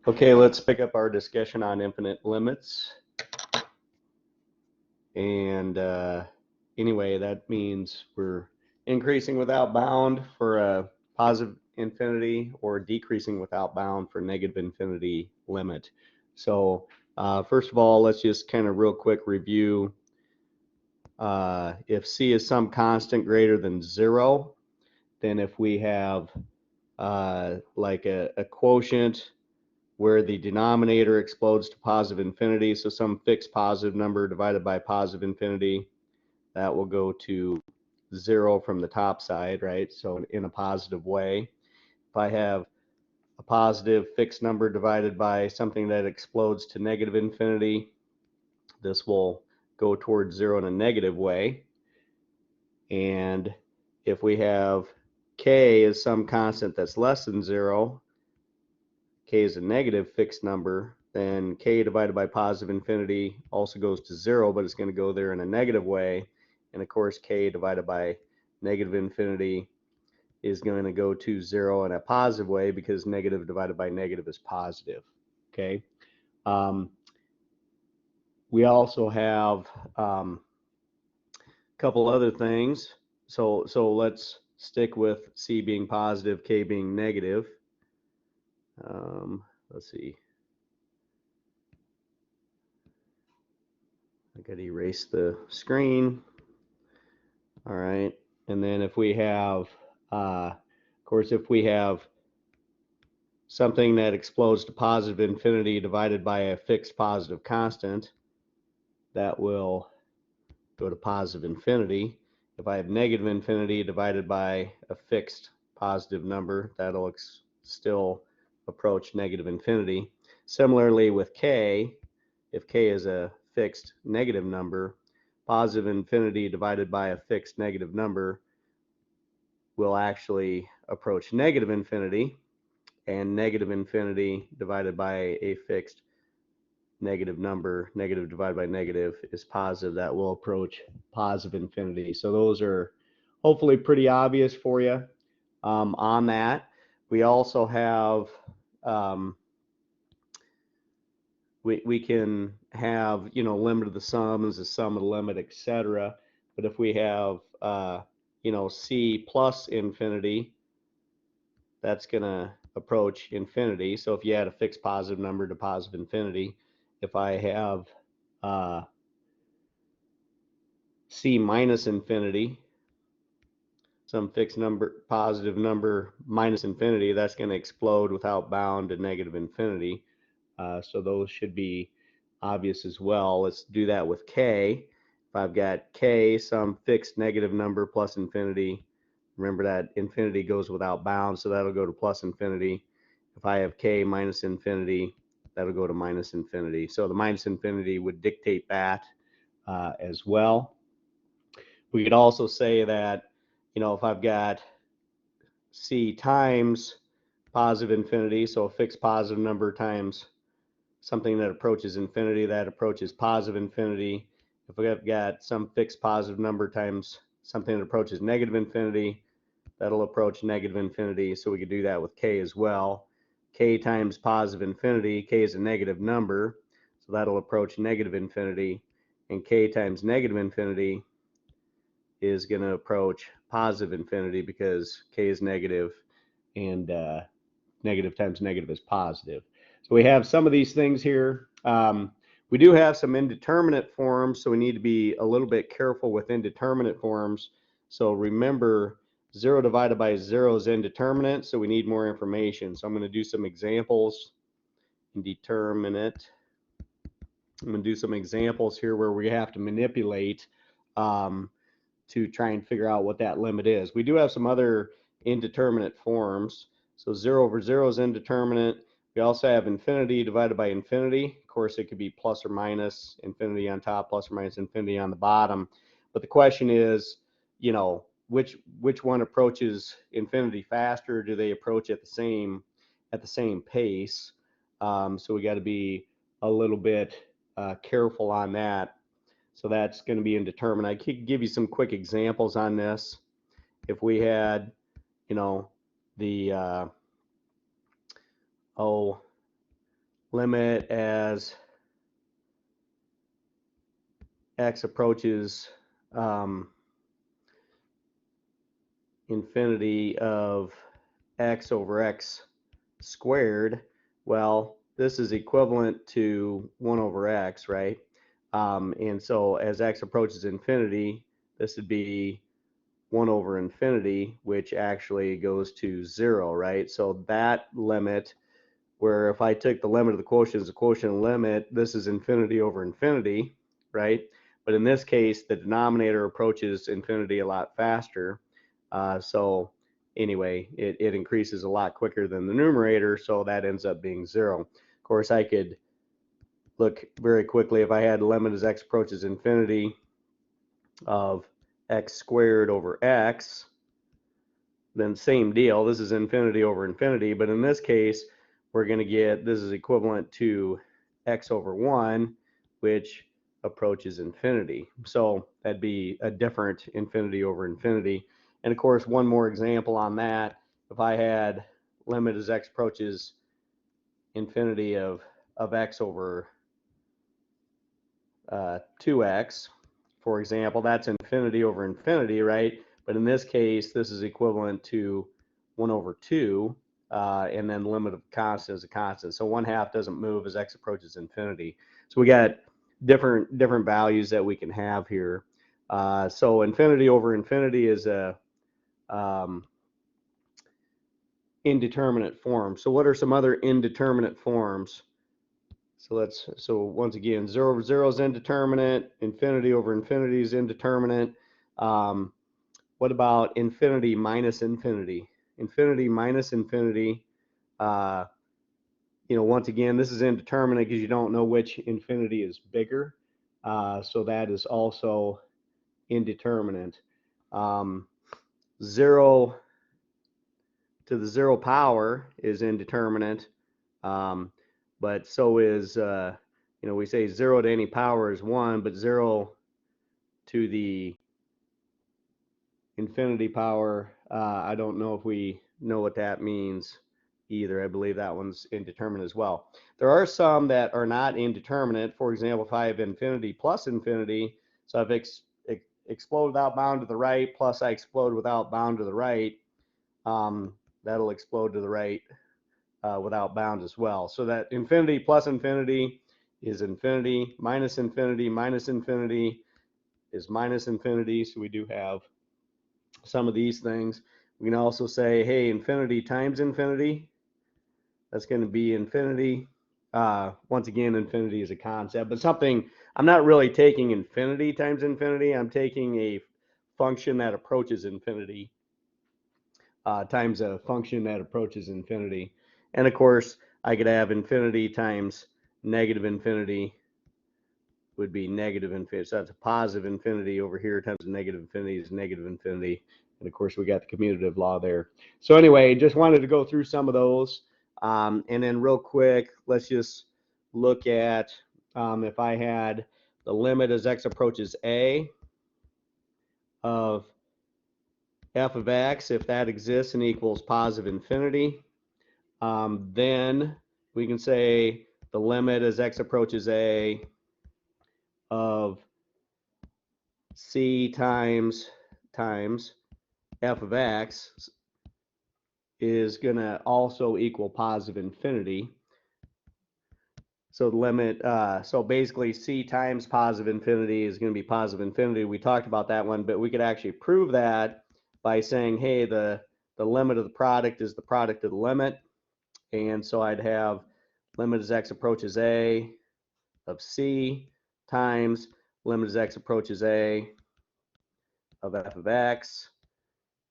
Okay, let's pick up our discussion on infinite limits. And anyway, that means we're increasing without bound for a positive infinity or decreasing without bound for negative infinity limit. So first of all, let's just kind of real quick review. If c is some constant greater than 0, then if we have like a quotient where the denominator explodes to positive infinity, so some fixed positive number divided by positive infinity, that will go to 0 from the top side, right? So in a positive way. If I have a positive fixed number divided by something that explodes to negative infinity, this will go towards 0 in a negative way. And if we have k is some constant that's less than 0, k is a negative fixed number, then k divided by positive infinity also goes to 0, but it's going to go there in a negative way. And of course, k divided by negative infinity is going to go to 0 in a positive way because negative divided by negative is positive. Okay. We also have a couple other things. So let's stick with c being positive, k being negative. Let's see. I got to erase the screen. All right. And then if we have, of course, if we have something that explodes to positive infinity divided by a fixed positive constant, that will go to positive infinity. If I have negative infinity divided by a fixed positive number, that'll still approach negative infinity. Similarly with k, if k is a fixed negative number, positive infinity divided by a fixed negative number will actually approach negative infinity, and negative infinity divided by a fixed negative number, negative divided by negative is positive, that will approach positive infinity. So those are hopefully pretty obvious for you on that. We also have, we can have, limit of the sum is the sum of the limit, etc. But if we have, c plus infinity, that's going to approach infinity. So if you add a fixed positive number to positive infinity, if I have c minus infinity, some fixed number, positive number minus infinity, that's going to explode without bound to negative infinity. So those should be obvious as well. Let's do that with k. If I've got k, some fixed negative number plus infinity, remember that infinity goes without bounds, so that'll go to plus infinity. If I have k minus infinity, that'll go to minus infinity. So the minus infinity would dictate that as well. We could also say that, if I've got c times positive infinity, so a fixed positive number times something that approaches infinity, that approaches positive infinity. If I've got some fixed positive number times something that approaches negative infinity, that'll approach negative infinity. So we could do that with k as well. K times positive infinity, k is a negative number, so that'll approach negative infinity. And k times negative infinity is going to approach positive infinity because k is negative and negative times negative is positive. So we have some of these things here. We do have some indeterminate forms, so we need to be a little bit careful with indeterminate forms. So remember, 0 divided by 0 is indeterminate, so we need more information. So I'm going to do some examples. Indeterminate. I'm going to do some examples here where we have to manipulate to try and figure out what that limit is. We do have some other indeterminate forms. So 0 over 0 is indeterminate. We also have infinity divided by infinity. Of course, it could be plus or minus infinity on top, plus or minus infinity on the bottom. But the question is, which one approaches infinity faster? Do they approach at the same pace? So we got to be a little bit careful on that. So that's going to be indeterminate. I could give you some quick examples on this. If we had, the limit as x approaches infinity of x over x squared, well, this is equivalent to 1 over x, right? And so as x approaches infinity, this would be 1 over infinity, which actually goes to 0, right? So that limit, where if I took the limit of the quotient as a quotient limit, this is infinity over infinity, right? But in this case, the denominator approaches infinity a lot faster. So anyway, it increases a lot quicker than the numerator, so that ends up being 0. Of course, I could look very quickly if I had the limit as x approaches infinity of x squared over x, then same deal. This is infinity over infinity, but in this case, we're going to get, this is equivalent to x over 1, which approaches infinity. So that'd be a different infinity over infinity. And of course, one more example on that, if I had limit as x approaches infinity of x over 2x, for example, that's infinity over infinity, right? But in this case, this is equivalent to 1 over 2, and then the limit of constant is a constant. So 1/2 doesn't move as x approaches infinity. So we got different values that we can have here. So infinity over infinity is a indeterminate form. So what are some other indeterminate forms? So once again, 0 over 0 is indeterminate, infinity over infinity is indeterminate. What about infinity minus infinity? Infinity minus infinity, once again, this is indeterminate because you don't know which infinity is bigger. So that is also indeterminate. 0 to the 0 power is indeterminate. But so is, we say 0 to any power is 1, but 0 to the infinity power, I don't know if we know what that means either. I believe that one's indeterminate as well. There are some that are not indeterminate. For example, if I have infinity plus infinity, so if explode without bound to the right plus I explode without bound to the right, that'll explode to the right without bound as well. So that infinity plus infinity is infinity, minus infinity is minus infinity. So we do have some of these things. We can also say, hey, infinity times infinity, that's going to be infinity. Once again, infinity is a concept, but something, I'm not really taking infinity times infinity. I'm taking a function that approaches infinity times a function that approaches infinity. And of course, I could have infinity times negative infinity would be negative infinity. So that's a positive infinity over here times a negative infinity is negative infinity. And of course, we got the commutative law there. So anyway, just wanted to go through some of those. And then real quick, let's just look at if I had the limit as x approaches a of f of x, if that exists and equals positive infinity, then we can say the limit as x approaches a of c times f of x is going to also equal positive infinity. So the limit, so basically c times positive infinity is going to be positive infinity. We talked about that one, but we could actually prove that by saying, hey, the limit of the product is the product of the limit. And so I'd have limit as x approaches a of c times limit as x approaches a of f of x.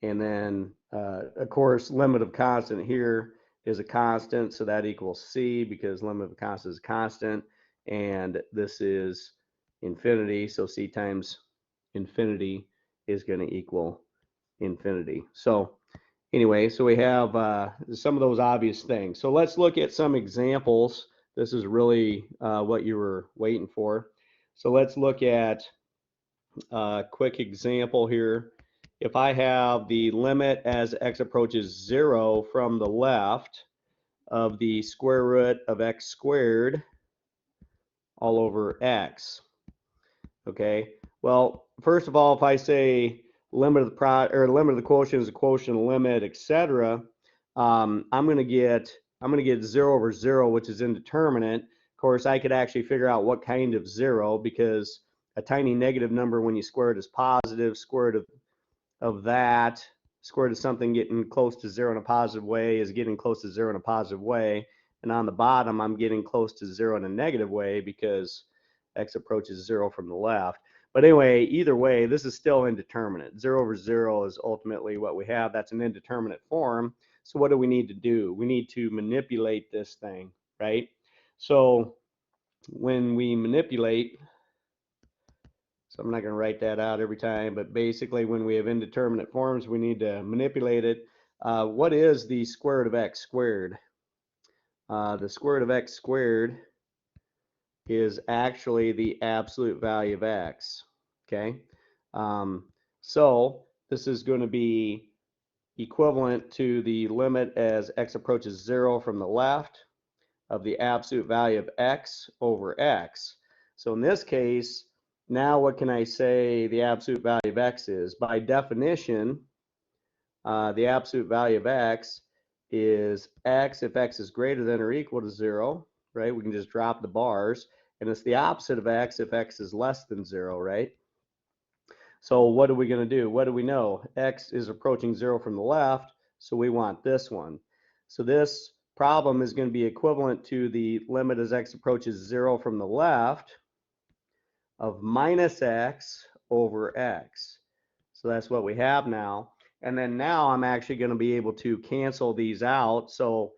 And then, of course, limit of constant here is a constant, so that equals c because limit of a constant is a constant. And this is infinity, so c times infinity is going to equal infinity. So anyway, so we have some of those obvious things. So let's look at some examples. This is really what you were waiting for. So let's look at a quick example here. If I have the limit as x approaches 0 from the left, of the square root of x squared all over x. Okay, well, first of all, if I say limit of the limit of the quotient is a quotient limit, etc., I'm going to get 0 over 0, which is indeterminate. Of course, I could actually figure out what kind of 0, because a tiny negative number, when you square it, is positive. Square root of that, square root of something getting close to 0 in a positive way is getting close to 0 in a positive way. And on the bottom, I'm getting close to 0 in a negative way because x approaches 0 from the left. But anyway, either way, this is still indeterminate. 0 over 0 is ultimately what we have. That's an indeterminate form. So what do we need to do? We need to manipulate this thing, right? So when we manipulate, so I'm not going to write that out every time, but basically when we have indeterminate forms, we need to manipulate it. What is the square root of x squared? The square root of x squared is actually the absolute value of x, okay? So this is going to be equivalent to the limit as x approaches 0 from the left of the absolute value of x over x. So in this case, now what can I say the absolute value of x is? By definition, the absolute value of x is x if x is greater than or equal to 0, right? We can just drop the bars. And it's the opposite of x if x is less than 0, right? So what are we going to do? What do we know? X is approaching 0 from the left, so we want this one. So this problem is going to be equivalent to the limit as x approaches 0 from the left of minus x over x. So that's what we have now. And then now I'm actually going to be able to cancel these out. So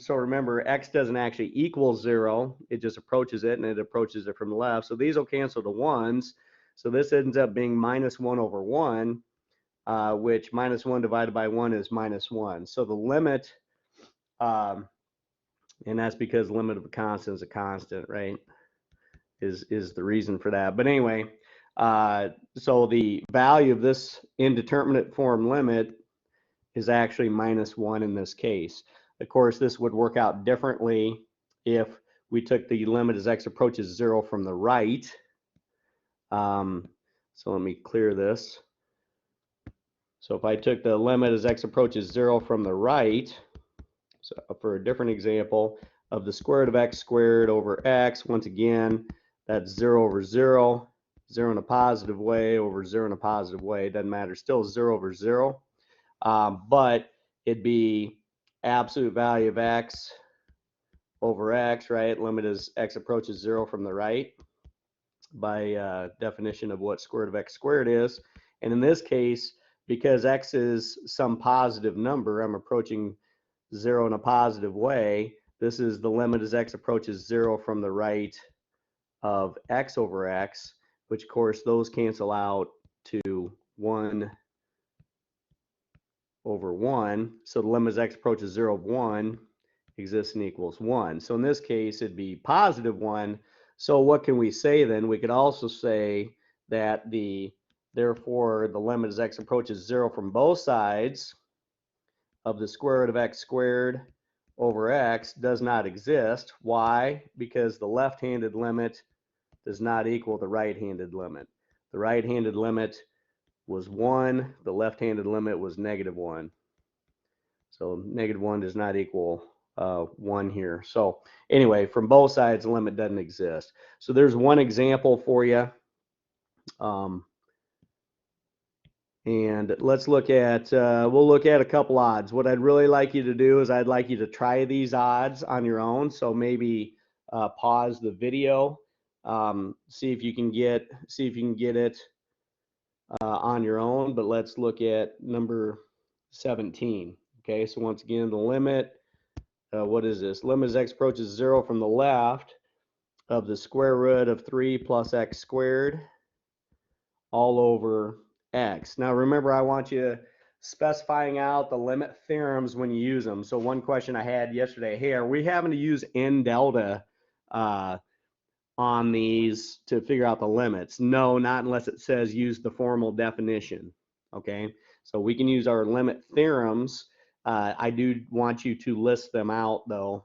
remember, x doesn't actually equal 0. It just approaches it, and it approaches it from the left. So these will cancel to 1s. So this ends up being minus 1 over 1, which minus 1 divided by 1 is minus 1. So the limit, and that's because the limit of a constant is a constant, right, is the reason for that. But anyway, so the value of this indeterminate form limit is actually minus 1 in this case. Of course, this would work out differently if we took the limit as x approaches 0 from the right. So let me clear this. So if I took the limit as x approaches 0 from the right, so for a different example of the square root of x squared over x, once again, that's 0 over 0, 0 in a positive way over 0 in a positive way. It doesn't matter, still 0 over 0. But it'd be absolute value of x over x, right? Limit as x approaches 0 from the right, by definition of what square root of x squared is. And in this case, because x is some positive number, I'm approaching 0 in a positive way. This is the limit as x approaches 0 from the right of x over x, which of course those cancel out to 1 over 1. So the limit as x approaches 0 of 1 exists and equals 1. So in this case, it'd be positive 1. So what can we say then? We could also say that therefore the limit as x approaches 0 from both sides of the square root of x squared over x does not exist. Why? Because the left-handed limit does not equal the right-handed limit. The right-handed limit was 1. The left-handed limit was negative 1. So negative 1 does not equal 1 here. So anyway, from both sides, the limit doesn't exist. So there's one example for you. And let's look at, we'll look at a couple odds. What I'd really like you to do is I'd like you to try these odds on your own. So maybe pause the video, see if you can get it on your own. But let's look at number 17. Okay, so once again, the limit, what is this? Limit as x approaches 0 from the left of the square root of 3 plus x squared all over x. Now remember, I want you specifying out the limit theorems when you use them. So one question I had yesterday, hey, are we having to use n delta on these to figure out the limits? No, not unless it says use the formal definition. Okay, so we can use our limit theorems I do want you to list them out though,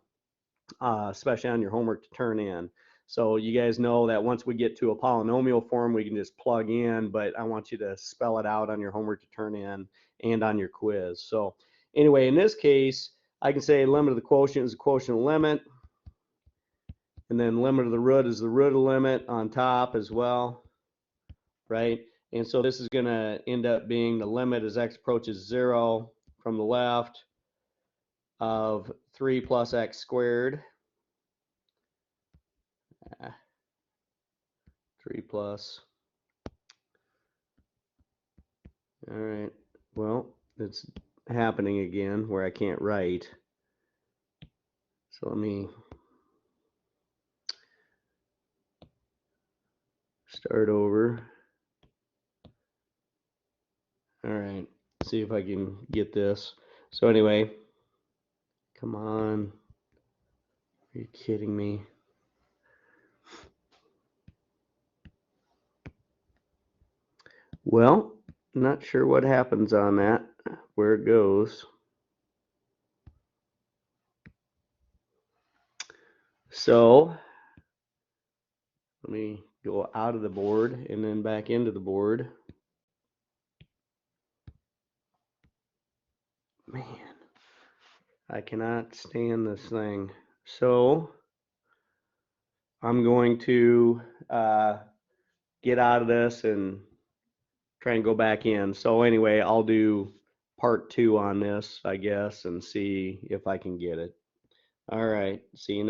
especially on your homework to turn in. So you guys know that once we get to a polynomial form, we can just plug in, but I want you to spell it out on your homework to turn in and on your quiz. So anyway, in this case, I can say limit of the quotient is the quotient limit, and then limit of the root is the root of the limit on top as well, right? And so this is going to end up being the limit as x approaches 0 from the left of 3 plus x squared. 3 plus. All right. Well, it's happening again where I can't write. So let me start over. All right. See if I can get this. So anyway, come on. Are you kidding me? Well, not sure what happens on that, where it goes. So let me go out of the board and then back into the board. Man, I cannot stand this thing. So I'm going to get out of this and try and go back in. So anyway, I'll do part 2 on this, I guess, and see if I can get it. All right, see you in a bit.